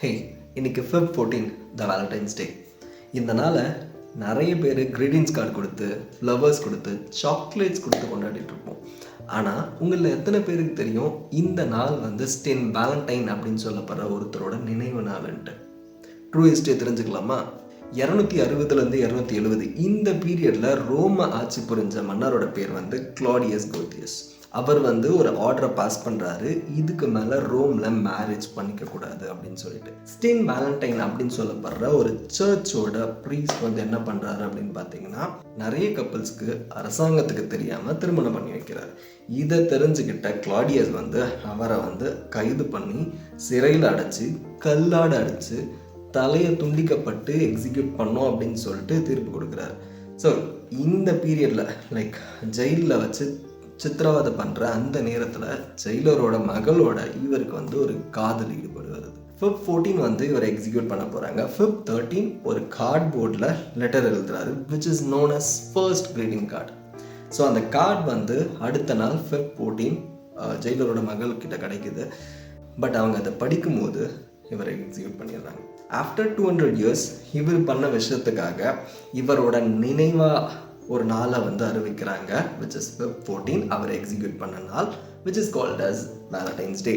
ஹே, இன்னைக்கு Feb 14 த Valentine's டே. இந்த நாளை நிறைய பேர் கிரீட்டிங்ஸ் கார்டு கொடுத்து, ஃப்ளவர்ஸ் கொடுத்து, சாக்லேட்ஸ் கொடுத்து கொண்டாடிட்டு இருப்போம். ஆனால் உங்களில் எத்தனை பேருக்கு தெரியும் இந்த நாள் வந்து ஸ்டென் வேலண்டைன் அப்படின்னு சொல்லப்படுற ஒருத்தரோட நினைவு நாள்ன்ட்டு? ட்ரூ ஹிஸ்டரி தெரிஞ்சுக்கலாமா? 260 270 இந்த பீரியடில் ரோம ஆட்சி புரிஞ்ச மன்னரோட பேர் வந்து கிளாடியஸ் கோத்தியஸ். அவர் வந்து ஒரு ஆர்டரை பாஸ் பண்ணுறாரு, இதுக்கு மேலே ரோமில் மேரேஜ் பண்ணிக்கக்கூடாது அப்படின்னு சொல்லிட்டு. ஸ்டென் வேலண்டைன் அப்படின்னு சொல்லப்படுற ஒரு சர்ச்சோட ப்ரீஸ்ட் வந்து என்ன பண்ணுறாரு அப்படின்னு பார்த்தீங்கன்னா, நிறைய கப்புள்ஸ்க்கு அரசாங்கத்துக்கு தெரியாமல் திருமணம் பண்ணி வைக்கிறார். இதை தெரிஞ்சுக்கிட்ட கிளாடியஸ் வந்து அவரை வந்து கைது பண்ணி சிறையில் அடைச்சி கல்லாட அடித்து தலையை துண்டிக்கப்பட்டு எக்ஸிக்யூட் பண்ணோம் அப்படின்னு சொல்லிட்டு தீர்ப்பு கொடுக்குறாரு. ஸோ இந்த பீரியடில் லைக் ஜெயிலில் வச்சு சித்திரவதை பண்ணுற அந்த நேரத்தில் ஜெயிலரோட மகளோட இவருக்கு வந்து ஒரு காதல் ஈடுபடு வருது. Feb 14 வந்து இவரை எக்ஸிக்யூட் பண்ண போகிறாங்க. Feb 13 ஒரு கார்ட்போர்டில் லெட்டர் எழுதுறாரு, which is known as first greeting card. So அந்த கார்டு வந்து அடுத்த நாள் Feb 14 ஜெயிலரோட மகள்கிட்ட கிடைக்குது. பட் அவங்க அதை படிக்கும்போது இவரை எக்ஸிக்யூட் பண்ணிடுறாங்க. ஆஃப்டர் 200 years இவர் பண்ண விஷயத்துக்காக இவரோட நினைவாக ஒரு நாளை வந்து அறிவிக்கிறாங்க, which is Feb 14 அவரை எக்ஸிக்யூட் பண்ண நாள், which is called as Valentine's Day.